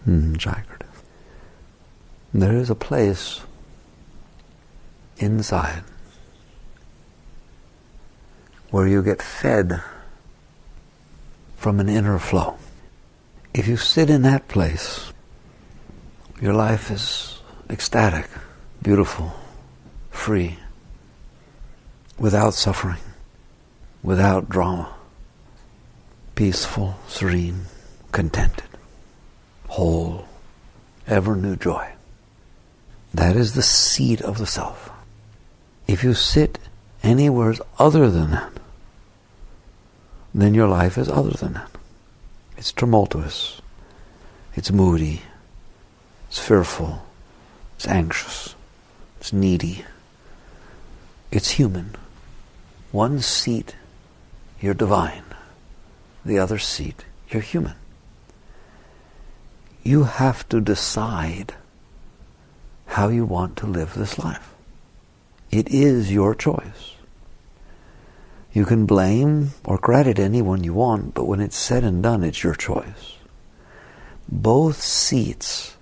Jagged. There is a place inside where you get fed from an inner flow. If you sit in that place, your life is ecstatic, beautiful, free, without suffering, without drama, peaceful, serene, contented, whole, ever new joy. That is the seat of the self. If you sit anywhere other than that, then your life is other than that. It's tumultuous, it's moody, it's fearful, it's anxious, it's needy, it's human. One seat, you're divine. The other seat, you're human. You have to decide how you want to live this life. It is your choice. You can blame or credit anyone you want, but when it's said and done, it's your choice. Both seats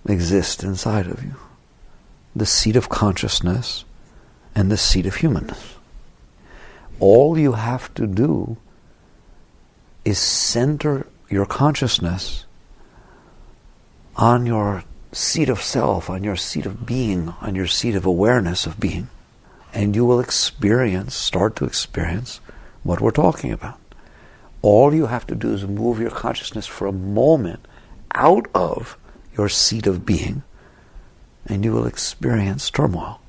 exist inside of you. The seat of consciousness and the seat of humanness. All you have to do is center your consciousness on your seat of self, on your seat of being, on your seat of awareness of being, and you will start to experience what we're talking about. All you have to do is move your consciousness for a moment out of your seat of being, and you will experience turmoil,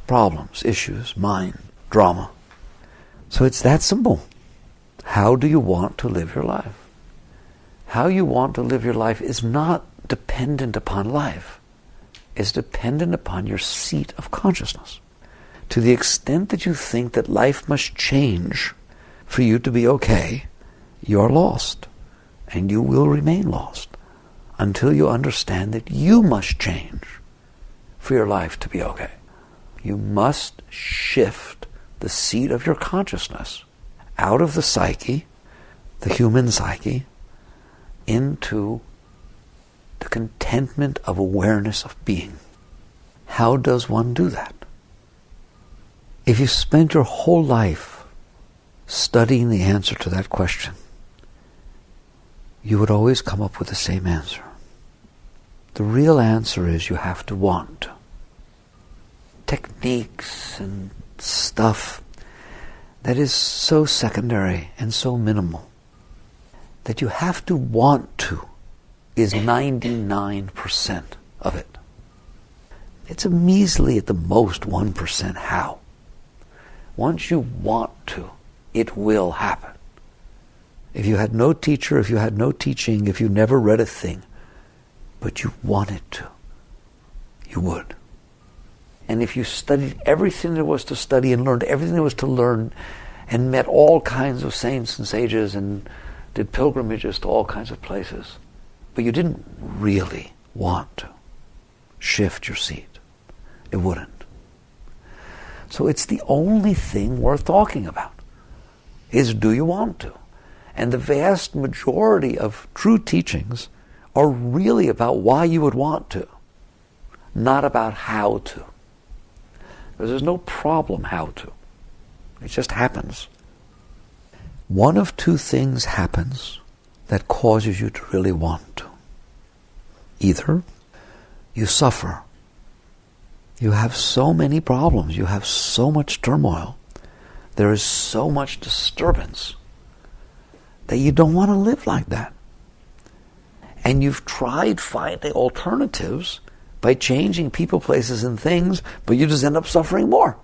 problems, issues, mind, drama. So it's that simple. How do you want to live your life? How you want to live your life is not dependent upon life. It's dependent upon your seat of consciousness. To the extent that you think that life must change for you to be okay, you're lost. And you will remain lost until you understand that you must change for your life to be okay. You must shift the seat of your consciousness out of the psyche, the human psyche, into the contentment of awareness of being. How does one do that? If you spent your whole life studying the answer to that question, you would always come up with the same answer. The real answer is you have to want. Techniques and stuff that is so secondary and so minimal that you have to want to is 99% of it. It's a measly, at the most, 1% how. Once you want to, it will happen. If you had no teacher, if you had no teaching, if you never read a thing, but you wanted to, you would. And if you studied everything there was to study and learned everything there was to learn and met all kinds of saints and sages and did pilgrimages to all kinds of places, but you didn't really want to shift your seat, it wouldn't. So it's the only thing worth talking about, is do you want to? And the vast majority of true teachings are really about why you would want to, not about how to. Because there's no problem how to. It just happens. One of two things happens that causes you to really want to. Either you suffer. You have so many problems. You have so much turmoil. There is so much disturbance that you don't want to live like that. And you've tried finding alternatives by changing people, places, and things, but you just end up suffering more.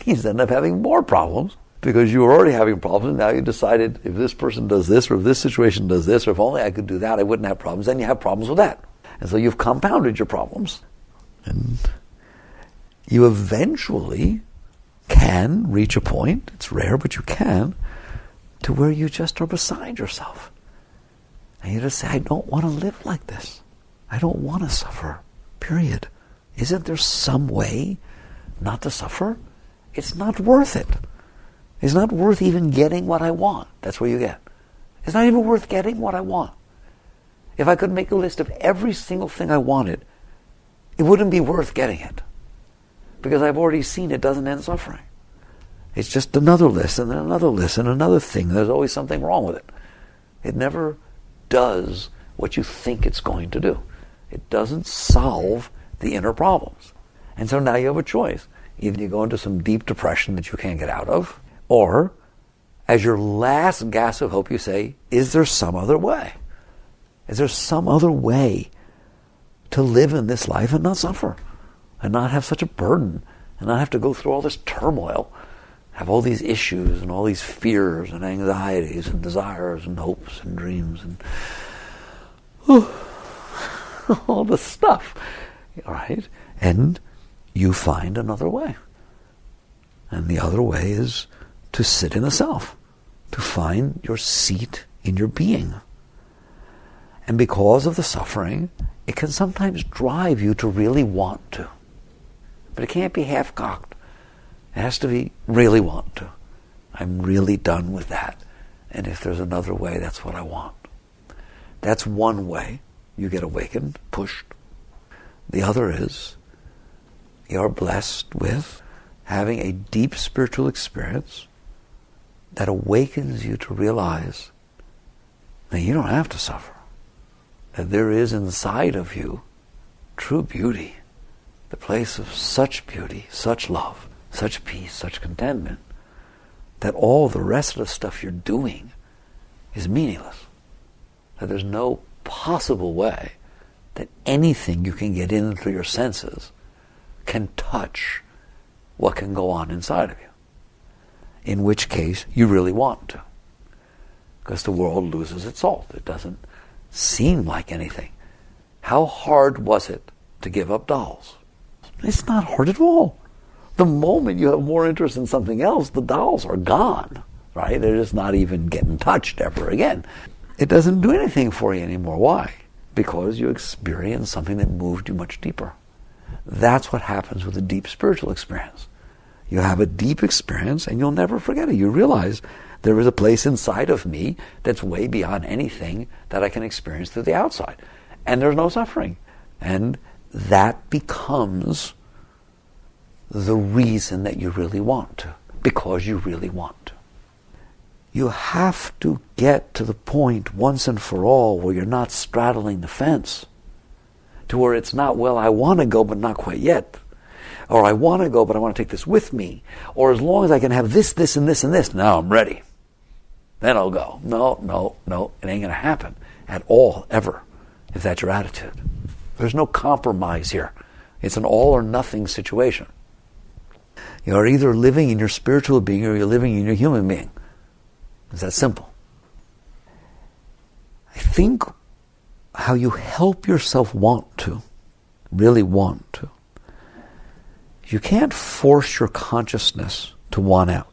You just end up having more problems because you were already having problems. Now you decided if this person does this, or if this situation does this, or if only I could do that, I wouldn't have problems. Then you have problems with that. And so you've compounded your problems. And you eventually can reach a point, it's rare, but you can, to where you just are beside yourself. And you just say, I don't want to live like this. I don't want to suffer, period. Isn't there some way not to suffer? It's not worth it. It's not worth even getting what I want. That's what you get. It's not even worth getting what I want. If I could make a list of every single thing I wanted, it wouldn't be worth getting it. Because I've already seen it doesn't end suffering. It's just another list and then another list and another thing. There's always something wrong with it. It never does what you think it's going to do. It doesn't solve the inner problems. And so now you have a choice. Either you go into some deep depression that you can't get out of, or as your last gasp of hope you say, is there some other way? Is there some other way to live in this life and not suffer? And not have such a burden, and not have to go through all this turmoil, have all these issues and all these fears and anxieties and desires and hopes and dreams and all this stuff, all right? And you find another way. And the other way is to sit in the self, to find your seat in your being. And because of the suffering, it can sometimes drive you to really want to. But it can't be half-cocked. It has to be really want to. I'm really done with that. And if there's another way, that's what I want. That's one way you get awakened, pushed. The other is you're blessed with having a deep spiritual experience that awakens you to realize that you don't have to suffer. That there is inside of you true beauty. The place of such beauty, such love, such peace, such contentment, that all the rest of the stuff you're doing is meaningless. That there's no possible way that anything you can get in through your senses can touch what can go on inside of you. In which case, you really want to. Because the world loses its salt. It doesn't seem like anything. How hard was it to give up dolls? It's not hard at all. The moment you have more interest in something else, the dolls are gone, right? They're just not even getting touched ever again. It doesn't do anything for you anymore. Why? Because you experienced something that moved you much deeper. That's what happens with a deep spiritual experience. You have a deep experience and you'll never forget it. You realize there is a place inside of me that's way beyond anything that I can experience through the outside. And there's no suffering. And that becomes the reason that you really want to, because you really want to. You have to get to the point once and for all where you're not straddling the fence, to where it's not, well, I want to go, but not quite yet. Or I want to go, but I want to take this with me. Or as long as I can have this, this, and this, and this, now I'm ready. Then I'll go. No, it ain't going to happen at all, ever, if that's your attitude. There's no compromise here. It's an all or nothing situation. You're either living in your spiritual being or you're living in your human being. It's that simple. I think how you help yourself want to, really want to, you can't force your consciousness to want out,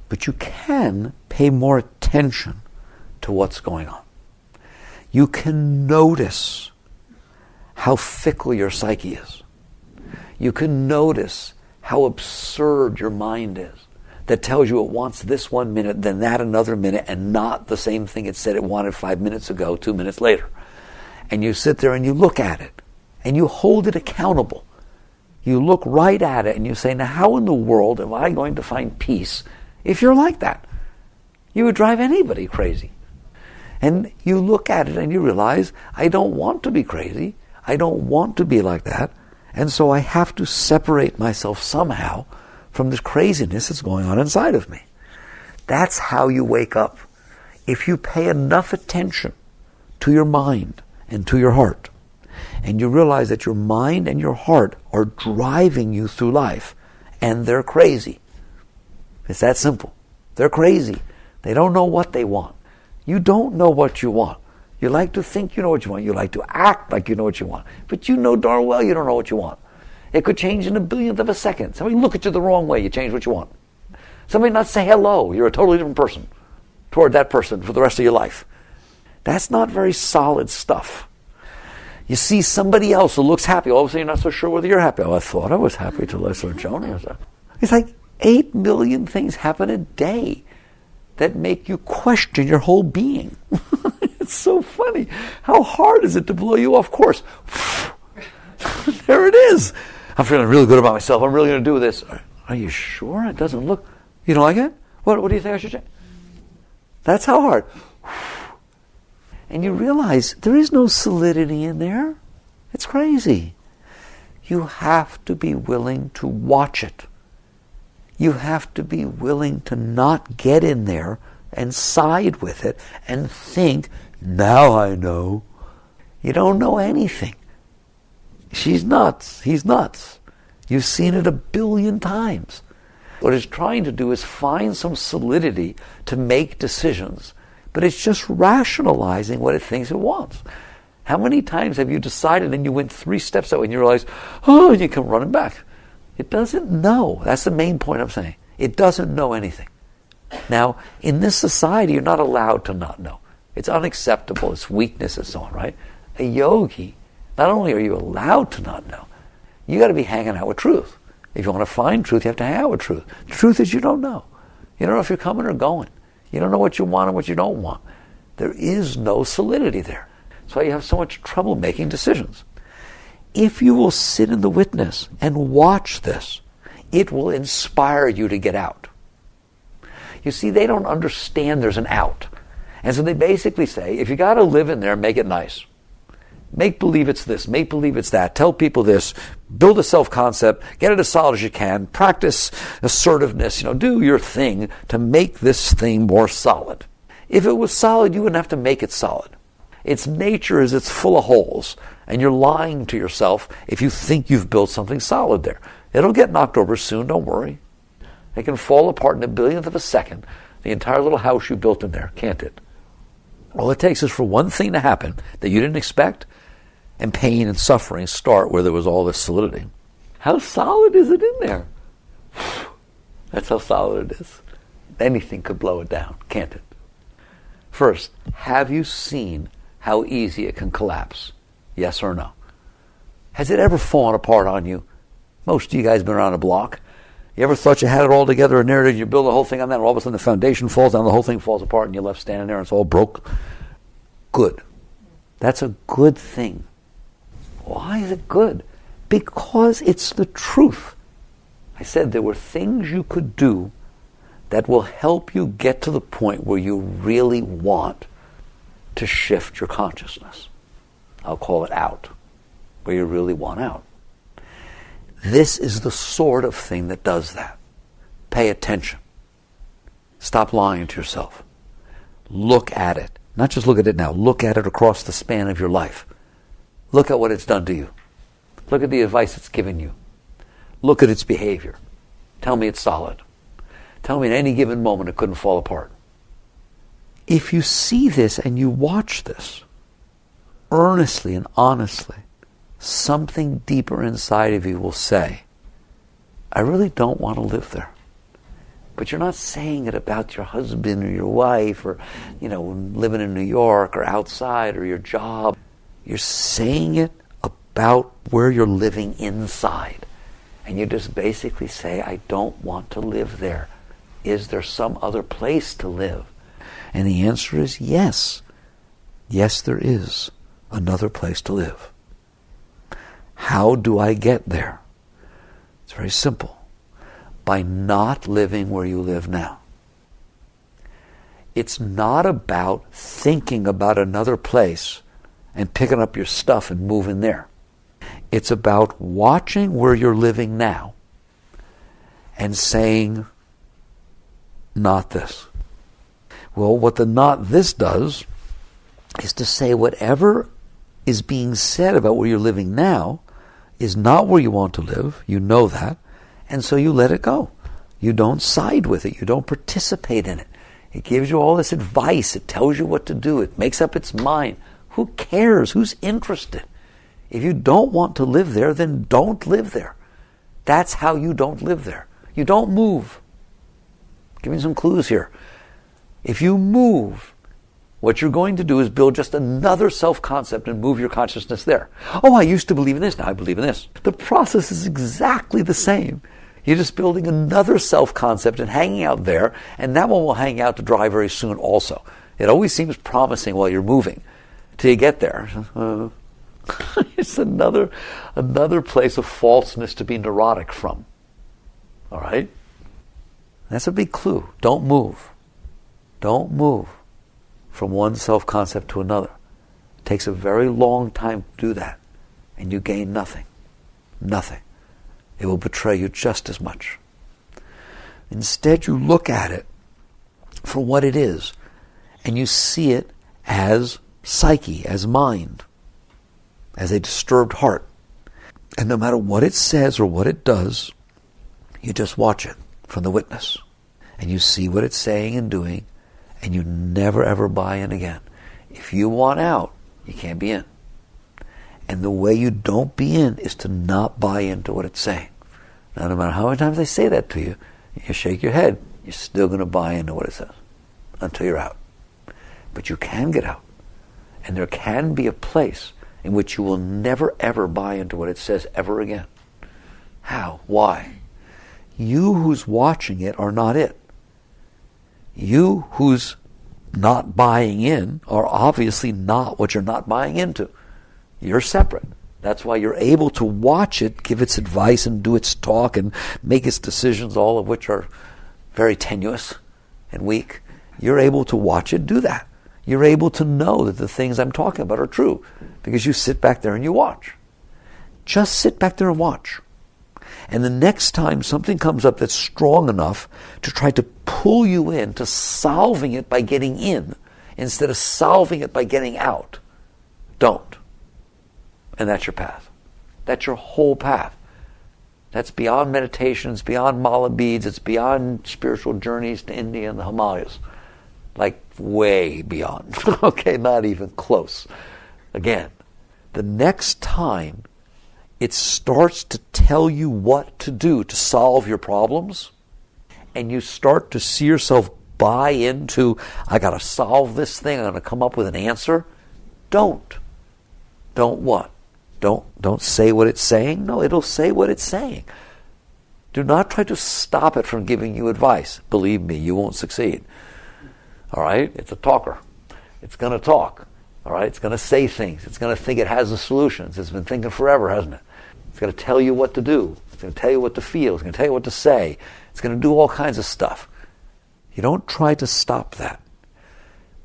but you can pay more attention to what's going on. You can notice how fickle your psyche is. You can notice how absurd your mind is, that tells you it wants this 1 minute, then that another minute, and not the same thing it said it wanted 5 minutes ago, 2 minutes later. And you sit there and you look at it, and you hold it accountable. You look right at it and you say, now how in the world am I going to find peace if you're like that? You would drive anybody crazy. And you look at it and you realize, I don't want to be crazy. I don't want to be like that. And so I have to separate myself somehow from this craziness that's going on inside of me. That's how you wake up. If you pay enough attention to your mind and to your heart, and you realize that your mind and your heart are driving you through life, and they're crazy. It's that simple. They're crazy. They don't know what they want. You don't know what you want. You like to think you know what you want. You like to act like you know what you want. But you know darn well you don't know what you want. It could change in a billionth of a second. Somebody look at you the wrong way, you change what you want. Somebody not say hello, you're a totally different person toward that person for the rest of your life. That's not very solid stuff. You see somebody else who looks happy, all of a sudden you're not so sure whether you're happy. Oh, I thought I was happy till I saw Joni. It's like 8 million things happen a day that make you question your whole being. It's so funny. How hard is it to blow you off course? There it is. I'm feeling really good about myself. I'm really going to do this. Are you sure? It doesn't look... You don't like it? What do you think I should change? That's how hard. And you realize there is no solidity in there. It's crazy. You have to be willing to watch it. You have to be willing to not get in there and side with it and think, now I know. You don't know anything. She's nuts. He's nuts. You've seen it 1 billion times. What it's trying to do is find some solidity to make decisions, but it's just rationalizing what it thinks it wants. How many times have you decided and you went 3 steps out and you realize, oh, and you come running back? It doesn't know. That's the main point I'm saying. It doesn't know anything. Now, in this society, you're not allowed to not know. It's unacceptable. It's weakness and so on, right? A yogi, not only are you allowed to not know, you got to be hanging out with truth. If you want to find truth, you have to hang out with truth. The truth is you don't know. You don't know if you're coming or going. You don't know what you want and what you don't want. There is no solidity there. That's why you have so much trouble making decisions. If you will sit in the witness and watch this, it will inspire you to get out. You see, they don't understand there's an out. And so they basically say, if you got to live in there, make it nice. Make believe it's this, make believe it's that, tell people this, build a self-concept, get it as solid as you can, practice assertiveness, do your thing to make this thing more solid. If it was solid, you wouldn't have to make it solid. Its nature is it's full of holes, and you're lying to yourself if you think you've built something solid there. It'll get knocked over soon, don't worry. It can fall apart in 1/1000th of a second, the entire little house you built in there, can't it? All it takes is for one thing to happen that you didn't expect, and pain and suffering start where there was all this solidity. How solid is it in there? That's how solid it is. Anything could blow it down, can't it? First, have you seen how easy it can collapse? Yes or no? Has it ever fallen apart on you? Most of you guys have been around a block. You ever thought you had it all together and narrative, you build the whole thing on that, and all of a sudden the foundation falls down, the whole thing falls apart, and you're left standing there and it's all broke? Good. That's a good thing. Why is it good? Because it's the truth. I said there were things you could do that will help you get to the point where you really want to shift your consciousness. I'll call it out, where you really want out. This is the sort of thing that does that. Pay attention. Stop lying to yourself. Look at it. Not just look at it now. Look at it across the span of your life. Look at what it's done to you. Look at the advice it's given you. Look at its behavior. Tell me it's solid. Tell me at any given moment it couldn't fall apart. If you see this and you watch this, earnestly and honestly, something deeper inside of you will say, I really don't want to live there. But you're not saying it about your husband or your wife or, living in New York or outside or your job. You're saying it about where you're living inside. And you just basically say, I don't want to live there. Is there some other place to live? And the answer is yes. Yes, there is another place to live. How do I get there? It's very simple. By not living where you live now. It's not about thinking about another place and picking up your stuff and moving there. It's about watching where you're living now and saying, not this. Well, what the not this does is to say whatever is being said about where you're living now is not where you want to live. You know that. And so you let it go. You don't side with it. You don't participate in it. It gives you all this advice. It tells you what to do. It makes up its mind. Who cares? Who's interested? If you don't want to live there, then don't live there. That's how you don't live there. You don't move. Give me some clues here. If you move, what you're going to do is build just another self-concept and move your consciousness there. Oh, I used to believe in this, now I believe in this. The process is exactly the same. You're just building another self-concept and hanging out there, and that one will hang out to dry very soon also. It always seems promising while you're moving, till you get there. It's another place of falseness to be neurotic from. All right? That's a big clue. Don't move. Don't move from one self-concept to another. It takes a very long time to do that, and you gain nothing. Nothing. It will betray you just as much. Instead, you look at it for what it is, and you see it as psyche, as mind, as a disturbed heart. And no matter what it says or what it does, you just watch it from the witness. And you see what it's saying and doing, and you never ever buy in again. If you want out, you can't be in. And the way you don't be in is to not buy into what it's saying. Now, no matter how many times they say that to you, you shake your head, you're still going to buy into what it says until you're out. But you can get out. And there can be a place in which you will never ever buy into what it says ever again. How? Why? You who's watching it are not it. You who's not buying in are obviously not what you're not buying into. You're separate. That's why you're able to watch it, give its advice and do its talk and make its decisions, all of which are very tenuous and weak. You're able to watch it do that. You're able to know that the things I'm talking about are true because you sit back there and you watch. Just sit back there and watch. And the next time something comes up that's strong enough to try to pull you into solving it by getting in instead of solving it by getting out, don't. And that's your path. That's your whole path. That's beyond meditations, beyond mala beads, it's beyond spiritual journeys to India and the Himalayas. Like way beyond. Okay, not even close. Again, the next time it starts to tell you what to do to solve your problems, and you start to see yourself buy into, I got to solve this thing, I'm going to come up with an answer, don't. Don't what? Don't say what it's saying? No, it'll say what it's saying. Do not try to stop it from giving you advice. Believe me, you won't succeed. All right? It's a talker. It's going to talk. All right? It's going to say things. It's going to think it has the solutions. It's been thinking forever, hasn't it? It's going to tell you what to do. It's going to tell you what to feel. It's going to tell you what to say. It's going to do all kinds of stuff. You don't try to stop that.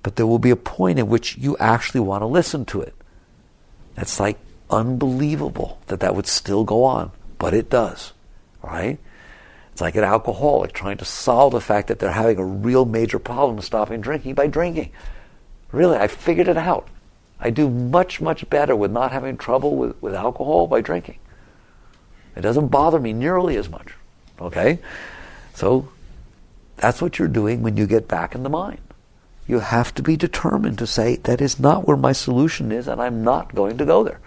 But there will be a point at which you actually want to listen to it. That's like unbelievable that would still go on. But it does. All right? It's like an alcoholic trying to solve the fact that they're having a real major problem stopping drinking by drinking. Really, I figured it out. I do much, much better with not having trouble with alcohol by drinking. It doesn't bother me nearly as much. Okay? So that's what you're doing when you get back in the mind. You have to be determined to say, that is not where my solution is, and I'm not going to go there.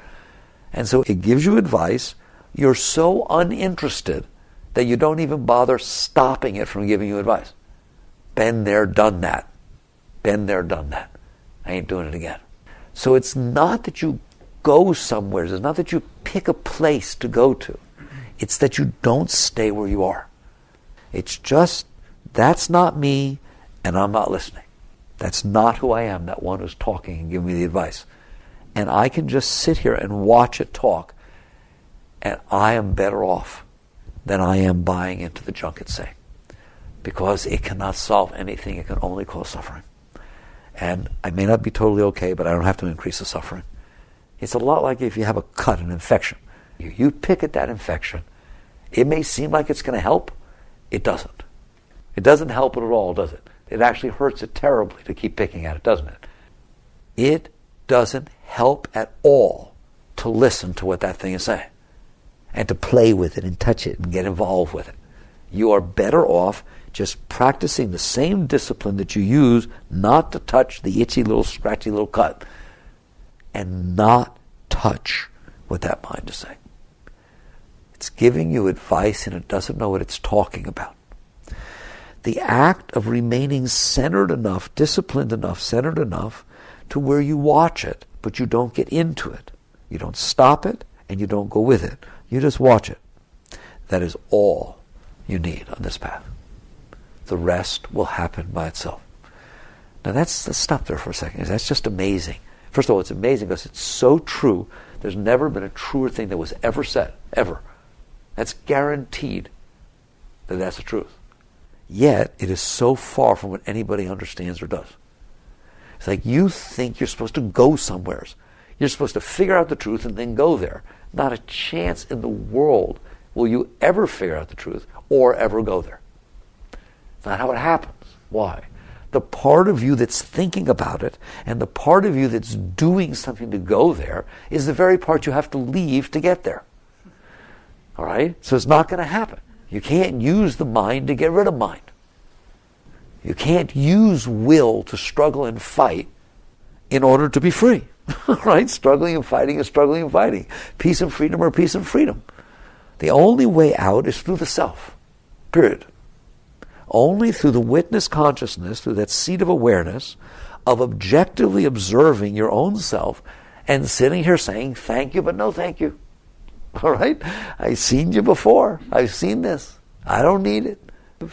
And so it gives you advice. You're so uninterested that you don't even bother stopping it from giving you advice. Been there, done that. Been there, done that. I ain't doing it again. So it's not that you go somewhere. It's not that you pick a place to go to. It's that you don't stay where you are. It's just, that's not me, and I'm not listening. That's not who I am, that one who's talking and giving me the advice. And I can just sit here and watch it talk, and I am better off than I am buying into the junk it's saying. Because it cannot solve anything, it can only cause suffering. And I may not be totally okay, but I don't have to increase the suffering. It's a lot like if you have a cut, an infection. You pick at that infection. It may seem like it's going to help. It doesn't. It doesn't help it at all, does it? It actually hurts it terribly to keep picking at it, doesn't it? It doesn't help at all to listen to what that thing is saying and to play with it and touch it and get involved with it. You are better off just practicing the same discipline that you use not to touch the itchy little scratchy little cut and not touch what that mind is saying. It's giving you advice and it doesn't know what it's talking about. The act of remaining centered enough, disciplined enough, centered enough to where you watch it, but you don't get into it. You don't stop it and you don't go with it. You just watch it. That is all you need on this path. The rest will happen by itself. Now let's stop there for a second. That's just amazing. First of all, it's amazing because it's so true. There's never been a truer thing that was ever said, ever. That's guaranteed that that's the truth. Yet, it is so far from what anybody understands or does. It's like you think you're supposed to go somewheres. You're supposed to figure out the truth and then go there. Not a chance in the world will you ever figure out the truth or ever go there. It's not how it happens. Why? The part of you that's thinking about it and the part of you that's doing something to go there is the very part you have to leave to get there. All right? So it's not going to happen. You can't use the mind to get rid of mind. You can't use will to struggle and fight in order to be free. Right? Struggling and fighting is struggling and fighting. Peace and freedom are peace and freedom. The only way out is through the self. Period. Only through the witness consciousness, through that seat of awareness, of objectively observing your own self and sitting here saying, thank you, but no thank you. All right? I've seen you before. I've seen this. I don't need it.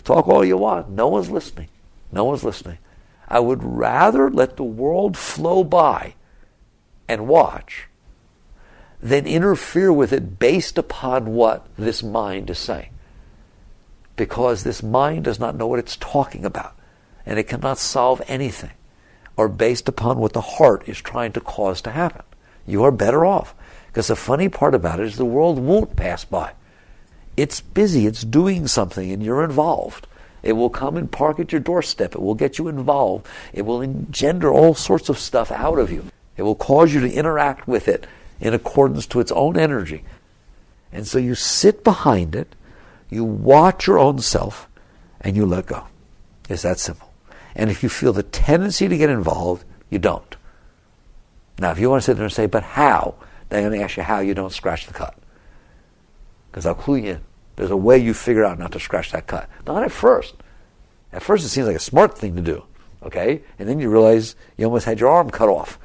Talk all you want. No one's listening. No one's listening. I would rather let the world flow by and watch than interfere with it based upon what this mind is saying. Because this mind does not know what it's talking about, and it cannot solve anything, or based upon what the heart is trying to cause to happen. You are better off. Because the funny part about it is the world won't pass by. It's busy, it's doing something, and you're involved. It will come and park at your doorstep. It will get you involved. It will engender all sorts of stuff out of you. It will cause you to interact with it in accordance to its own energy. And so you sit behind it, you watch your own self, and you let go. It's that simple. And if you feel the tendency to get involved, you don't. Now, if you want to sit there and say, but how? Then I'm going to ask you how you don't scratch the cut. Because I'll clue you in. There's a way you figure out not to scratch that cut. Not at first. At first it seems like a smart thing to do. Okay? And then you realize you almost had your arm cut off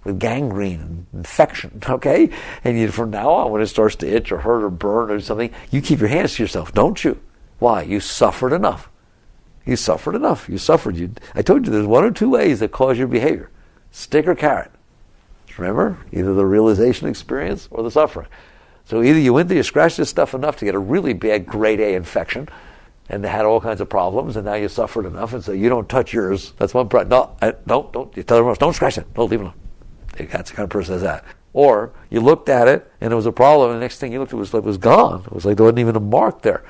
with gangrene and infection. Okay? And from now on, when it starts to itch or hurt or burn or something, you keep your hands to yourself, don't you? Why? You suffered enough. You suffered enough. You suffered. I told you there's one or two ways that cause your behavior. Stick or carrot. Remember? Either the realization experience or the suffering. So either you went there, you scratched this stuff enough to get a really bad grade A infection, and they had all kinds of problems, and now you suffered enough, and so you don't touch yours. That's one problem. No, don't. You tell everyone else, don't scratch it. Don't leave it alone. That's the kind of person that says that. Or you looked at it, and it was a problem, and the next thing you looked at it was gone. It was like there wasn't even a mark there.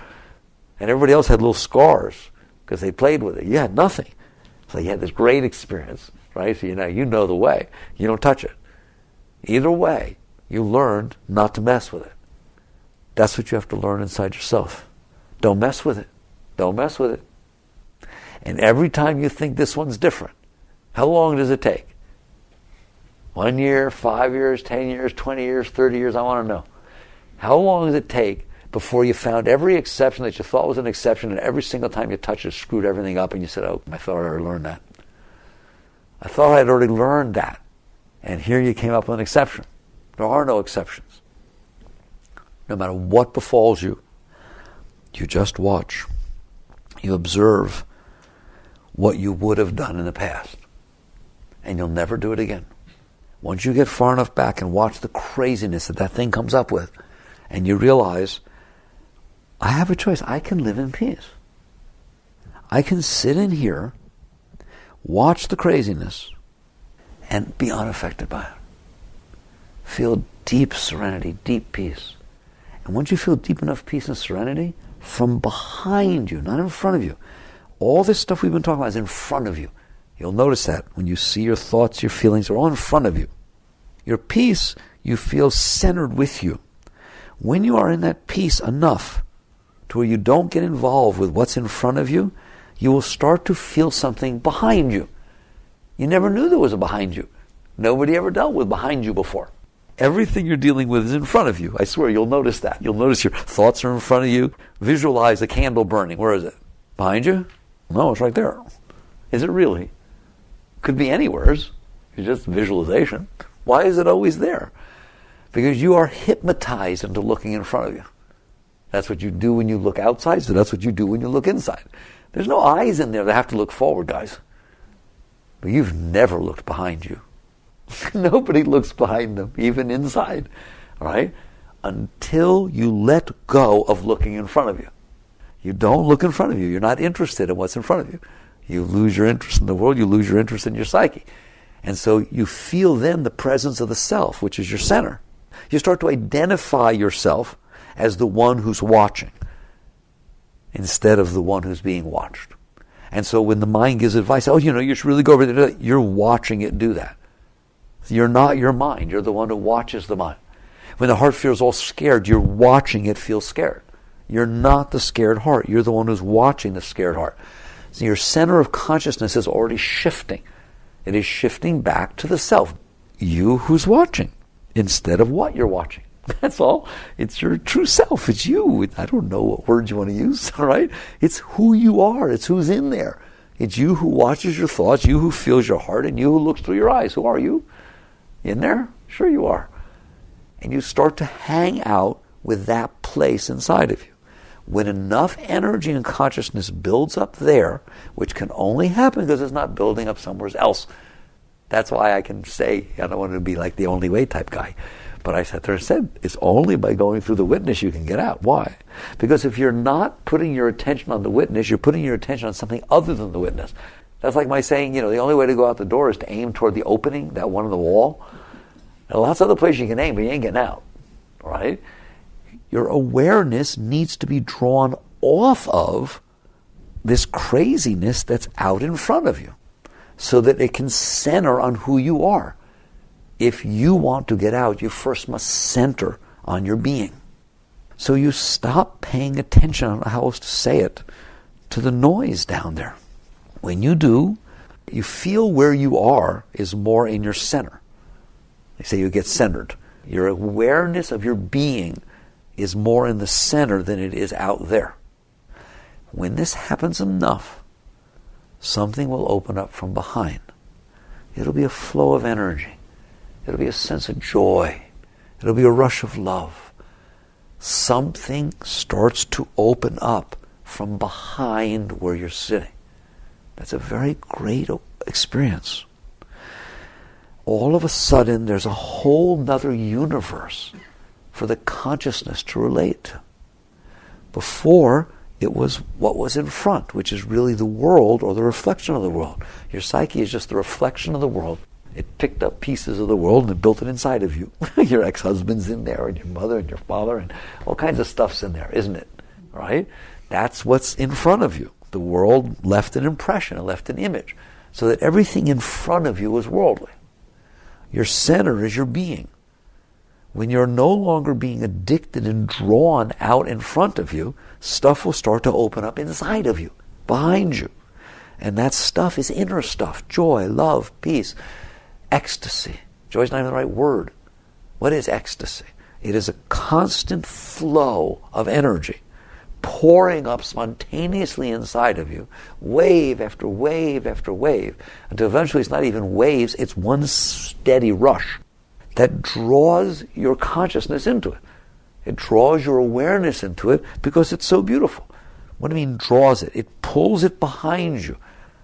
And everybody else had little scars because they played with it. You had nothing. So you had this great experience, right? So you know the way. You don't touch it. Either way, you learned not to mess with it. That's what you have to learn inside yourself. Don't mess with it. Don't mess with it. And every time you think this one's different, how long does it take? 1 year, 5 years, 10 years, 20 years, 30 years? I want to know. How long does it take before you found every exception that you thought was an exception, and every single time you touched it, screwed everything up, and you said, oh, I thought I already learned that. I thought I had already learned that. And here you came up with an exception. There are no exceptions. No matter what befalls you, you just watch. You observe what you would have done in the past. And you'll never do it again. Once you get far enough back and watch the craziness that thing comes up with, and you realize, I have a choice. I can live in peace. I can sit in here, watch the craziness, and be unaffected by it. Feel deep serenity, deep peace. And once you feel deep enough peace and serenity, from behind you, not in front of you, all this stuff we've been talking about is in front of you. You'll notice that when you see your thoughts, your feelings are all in front of you. Your peace, you feel centered with you. When you are in that peace enough to where you don't get involved with what's in front of you, you will start to feel something behind you. You never knew there was a behind you. Nobody ever dealt with behind you before. Everything you're dealing with is in front of you. I swear, you'll notice that. You'll notice your thoughts are in front of you. Visualize a candle burning. Where is it? Behind you? No, it's right there. Is it really? Could be anywhere. It's just visualization. Why is it always there? Because you are hypnotized into looking in front of you. That's what you do when you look outside, so that's what you do when you look inside. There's no eyes in there that have to look forward, guys. but you've never looked behind you. Nobody looks behind them, even inside, all right? Until you let go of looking in front of you. You don't look in front of you. You're not interested in what's in front of you. You lose your interest in the world. You lose your interest in your psyche. And so you feel then the presence of the self, which is your center. You start to identify yourself as the one who's watching instead of the one who's being watched. And so when the mind gives advice, you should really go over there, you're watching it do that. You're not your mind. You're the one who watches the mind. When the heart feels all scared, you're watching it feel scared. You're not the scared heart. You're the one who's watching the scared heart. So your center of consciousness is already shifting. It is shifting back to the self. You who's watching instead of what you're watching. That's all. It's your true self. It's you. I don't know what words you want to use, all right? It's who you are. It's who's in there. It's you who watches your thoughts, you who feels your heart, and you who looks through your eyes. Who are you? In there? Sure you are. And you start to hang out with that place inside of you. When enough energy and consciousness builds up there, which can only happen because it's not building up somewhere else. That's why I can say, I don't want to be like the only way type guy. But I sat there and said, it's only by going through the witness you can get out. Why? Because if you're not putting your attention on the witness, you're putting your attention on something other than the witness. That's like my saying, the only way to go out the door is to aim toward the opening, that one on the wall. There are lots of other places you can aim, but you ain't getting out. All right? Your awareness needs to be drawn off of this craziness that's out in front of you so that it can center on who you are. If you want to get out, you first must center on your being. So you stop paying attention, I don't know how else to say it, to the noise down there. When you do, you feel where you are is more in your center. They say you get centered. Your awareness of your being is more in the center than it is out there. When this happens enough, something will open up from behind. It'll be a flow of energy. It'll be a sense of joy. It'll be a rush of love. Something starts to open up from behind where you're sitting. That's a very great experience. All of a sudden, there's a whole nother universe for the consciousness to relate to. Before, it was what was in front, which is really the world or the reflection of the world. Your psyche is just the reflection of the world. It picked up pieces of the world and it built it inside of you. Your ex-husband's in there, and your mother and your father, and all kinds of stuff's in there, isn't it? Right? That's what's in front of you. The world left an impression, it left an image, so that everything in front of you is worldly. Your center is your being. When you're no longer being addicted and drawn out in front of you, stuff will start to open up inside of you, behind you. And that stuff is inner stuff. Joy, love, peace, ecstasy. Joy's not even the right word. What is ecstasy? It is a constant flow of energy pouring up spontaneously inside of you, wave after wave after wave, until eventually it's not even waves, it's one steady rush that draws your consciousness into it. It draws your awareness into it because it's so beautiful. What do I mean draws it? It pulls it behind you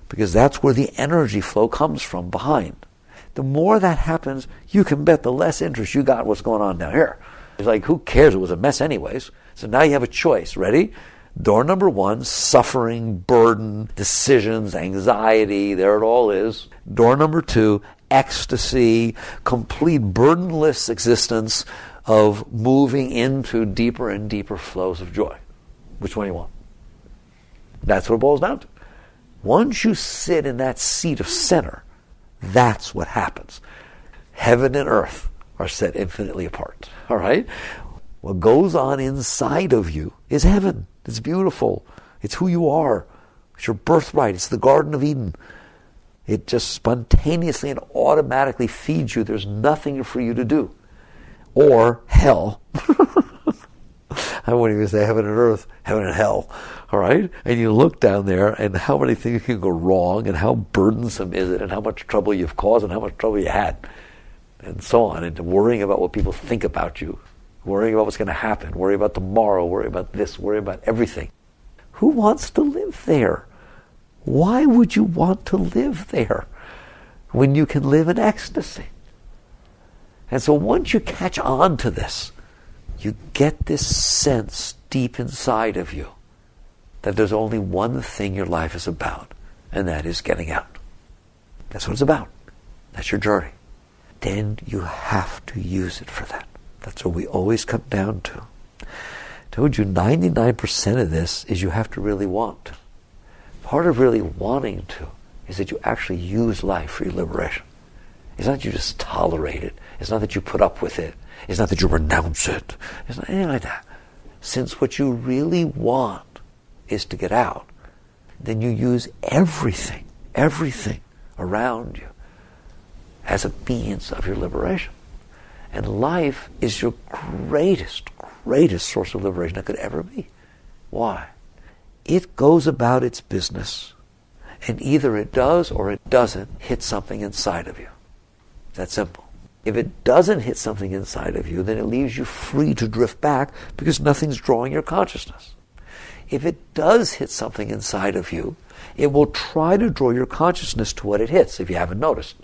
because that's where the energy flow comes from, behind. The more that happens, you can bet the less interest you got in what's going on down here. It's like, who cares? It was a mess anyways. So now you have a choice. Ready? Door number 1, suffering, burden, decisions, anxiety. There it all is. Door number 2, ecstasy, complete burdenless existence of moving into deeper and deeper flows of joy. Which one do you want? That's what it boils down to. Once you sit in that seat of center, that's what happens. Heaven and earth are set infinitely apart. All right? What goes on inside of you is heaven. It's beautiful. It's who you are. It's your birthright. It's the Garden of Eden. It just spontaneously and automatically feeds you. There's nothing for you to do. Or hell. I wouldn't even say heaven and earth, heaven and hell. All right? And you look down there, and how many things can go wrong, and how burdensome is it, and how much trouble you've caused, and how much trouble you had, and so on. And worrying about what people think about you, worrying about what's going to happen, worry about tomorrow, worry about this, worry about everything. Who wants to live there? Why would you want to live there? when you can live in ecstasy. And so once you catch on to this, you get this sense deep inside of you that there's only one thing your life is about, and that is getting out. That's what it's about. That's your journey. Then you have to use it for that. That's what we always come down to. I told you 99% of this is you have to really want. Part of really wanting to is that you actually use life for your liberation. It's not that you just tolerate it. It's not that you put up with it. It's not that you renounce it. It's not anything like that. Since what you really want is to get out, then you use everything around you as a means of your liberation. And life is your greatest source of liberation that could ever be. Why? It goes about its business, and either it does or it doesn't hit something inside of you. That's simple. If it doesn't hit something inside of you, then it leaves you free to drift back because nothing's drawing your consciousness. If it does hit something inside of you, it will try to draw your consciousness to what it hits, if you haven't noticed.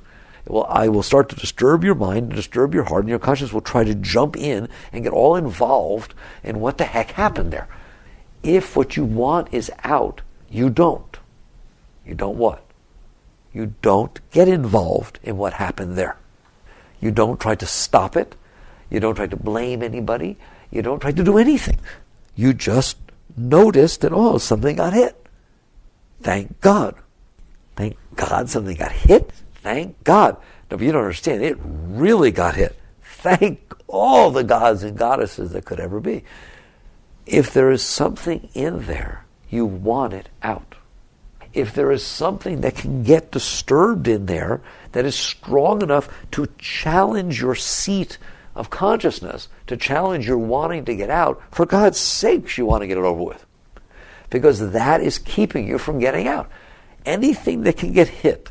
I will start to disturb your mind, and disturb your heart, and your consciousness will try to jump in and get all involved in what the heck happened there. If what you want is out, you don't. You don't what? You don't get involved in what happened there. You don't try to stop it. You don't try to blame anybody. You don't try to do anything. You just notice that, oh, something got hit. Thank God. Thank God something got hit. Thank God. No, but you don't understand. It really got hit. Thank all the gods and goddesses that could ever be. If there is something in there, you want it out. If there is something that can get disturbed in there that is strong enough to challenge your seat of consciousness, to challenge your wanting to get out, for God's sakes, you want to get it over with. Because that is keeping you from getting out. Anything that can get hit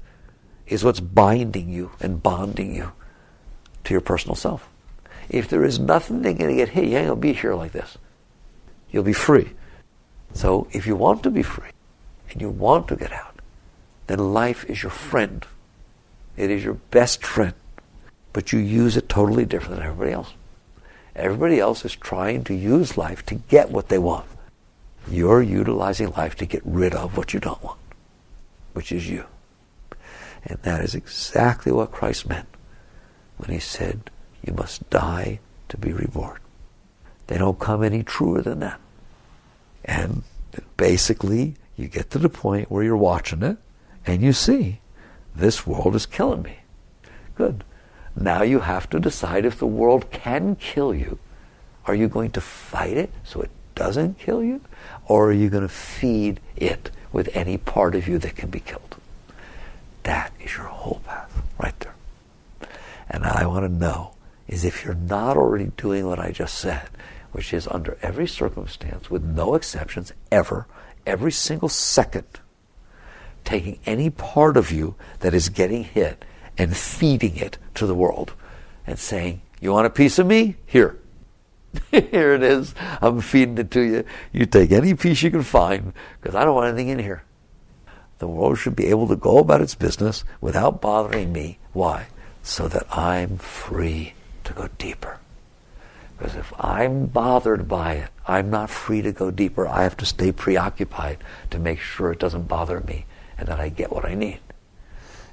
is what's binding you and bonding you to your personal self. If there is nothing that can get hit, you ain't going to be here like this. You'll be free. So if you want to be free, and you want to get out, then life is your friend. It is your best friend. But you use it totally different than everybody else. Everybody else is trying to use life to get what they want. You're utilizing life to get rid of what you don't want, which is you. And that is exactly what Christ meant when he said, you must die to be reborn. They don't come any truer than that. And basically, you get to the point where you're watching it and you see, this world is killing me. Good. Now you have to decide if the world can kill you. Are you going to fight it so it doesn't kill you? Or are you going to feed it with any part of you that can be killed? That is your whole path right there. And I want to know is if you're not already doing what I just said, which is under every circumstance, with no exceptions, ever, every single second, taking any part of you that is getting hit and feeding it to the world and saying, you want a piece of me? Here. Here it is. I'm feeding it to you. You take any piece you can find because I don't want anything in here. The world should be able to go about its business without bothering me. Why? So that I'm free to go deeper. Because if I'm bothered by it, I'm not free to go deeper. I have to stay preoccupied to make sure it doesn't bother me and that I get what I need.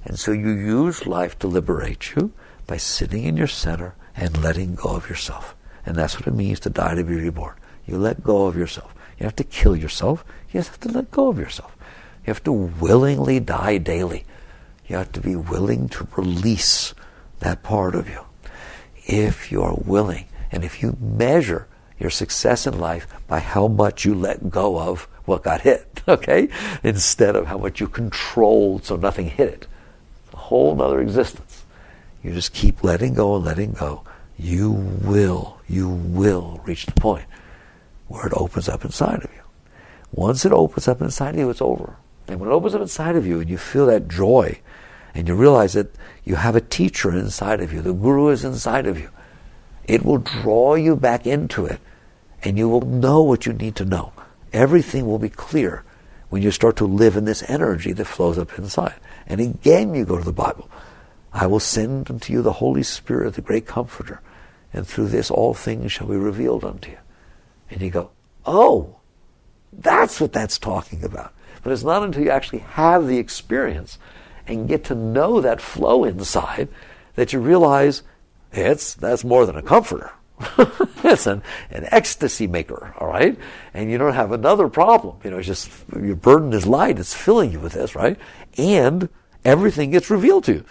And so you use life to liberate you by sitting in your center and letting go of yourself. And that's what it means to die to be reborn. You let go of yourself. You have to kill yourself. You have to let go of yourself. You have to willingly die daily. You have to be willing to release that part of you. If you are willing, and if you measure your success in life by how much you let go of what got hit, okay, instead of how much you controlled so nothing hit it, it's a whole other existence. You just keep letting go and letting go. You will reach the point where it opens up inside of you. Once it opens up inside of you, it's over. And when it opens up inside of you and you feel that joy and you realize that you have a teacher inside of you, the guru is inside of you, it will draw you back into it and you will know what you need to know. Everything will be clear when you start to live in this energy that flows up inside. And again, you go to the Bible. I will send unto you the Holy Spirit, the great Comforter, and through this all things shall be revealed unto you. And you go, oh, that's what that's talking about. But it's not until you actually have the experience and get to know that flow inside that you realize that's more than a comforter. It's an ecstasy maker, all right? And you don't have another problem. It's just your burden is light. It's filling you with this, right? And everything gets revealed to you.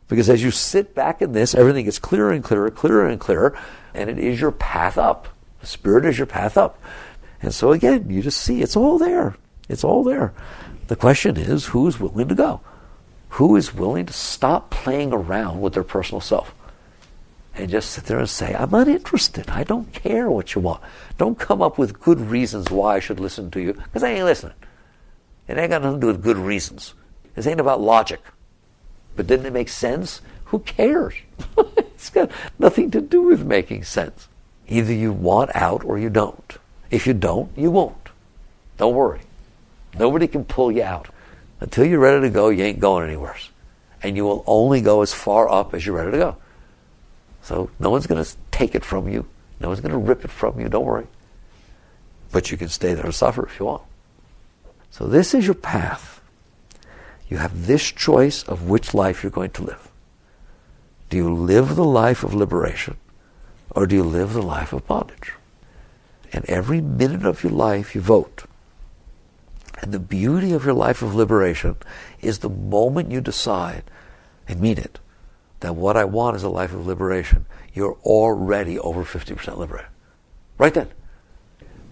Because as you sit back in this, everything gets clearer and clearer, clearer and clearer, and it is your path up. The Spirit is your path up. And so again, you just see it's all there. It's all there. The question is, who's willing to go? Who is willing to stop playing around with their personal self? And just sit there and say, I'm not interested. I don't care what you want. Don't come up with good reasons why I should listen to you, because I ain't listening. It ain't got nothing to do with good reasons. This ain't about logic. But didn't it make sense? Who cares? It's got nothing to do with making sense. Either you want out or you don't. If you don't, you won't. Don't worry. Nobody can pull you out. Until you're ready to go, you ain't going anywhere. And you will only go as far up as you're ready to go. So no one's going to take it from you. No one's going to rip it from you. Don't worry. But you can stay there and suffer if you want. So this is your path. You have this choice of which life you're going to live. Do you live the life of liberation, or do you live the life of bondage? And every minute of your life you vote. And the beauty of your life of liberation is the moment you decide, and mean it, that what I want is a life of liberation, you're already over 50% liberated. Right then.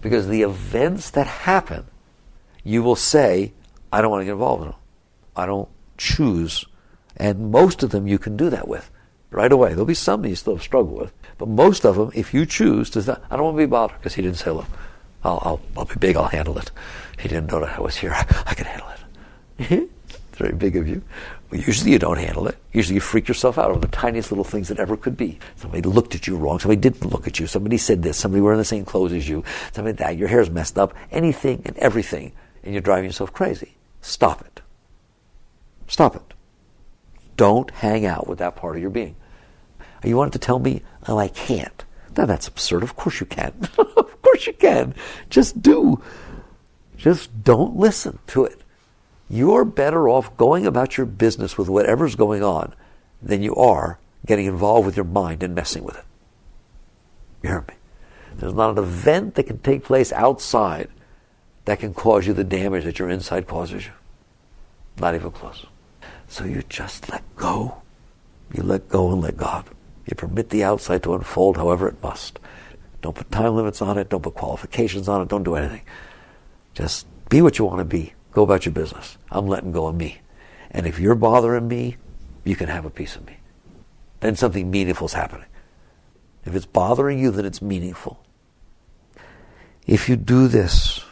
Because the events that happen, you will say, I don't want to get involved in them. I don't choose. And most of them you can do that with right away. There'll be some that you still struggle with. But most of them, if you choose to say, I don't want to be bothered, because he didn't say, look, I'll be big, I'll handle it. He didn't know that I was here. I can handle it. It's very big of you. Well, usually you don't handle it. Usually you freak yourself out over the tiniest little things that ever could be. Somebody looked at you wrong. Somebody didn't look at you. Somebody said this. Somebody wearing the same clothes as you. Somebody that. Your hair's messed up. Anything and everything. And you're driving yourself crazy. Stop it. Stop it. Don't hang out with that part of your being. You wanted to tell me, oh, I can't. Now that's absurd. Of course you can. Of course you can. Just do. Just don't listen to it. You're better off going about your business with whatever's going on than you are getting involved with your mind and messing with it. You hear me? There's not an event that can take place outside that can cause you the damage that your inside causes you. Not even close. So you just let go. You let go and let God. You permit the outside to unfold however it must. Don't put time limits on it. Don't put qualifications on it. Don't do anything. Just be what you want to be. Go about your business. I'm letting go of me. And if you're bothering me, you can have a piece of me. Then something meaningful is happening. If it's bothering you, then it's meaningful. If you do this,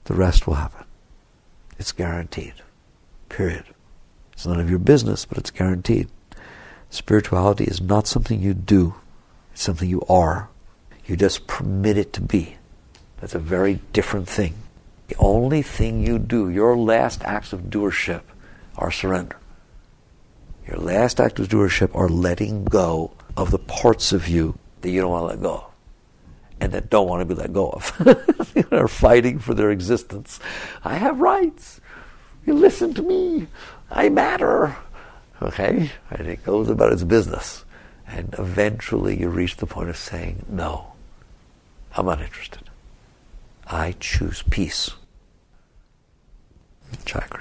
the rest will happen. It's guaranteed. Period. It's none of your business, but it's guaranteed. Spirituality is not something you do. It's something you are. You just permit it to be. That's a very different thing. The only thing you do, your last acts of doership, are surrender. Your last act of doership are letting go of the parts of you that you don't want to let go of, and that don't want to be let go of. They're fighting for their existence. I have rights. You listen to me. I matter. Okay? And it goes about its business. And eventually you reach the point of saying, no, I'm not interested. I choose peace. Chakra.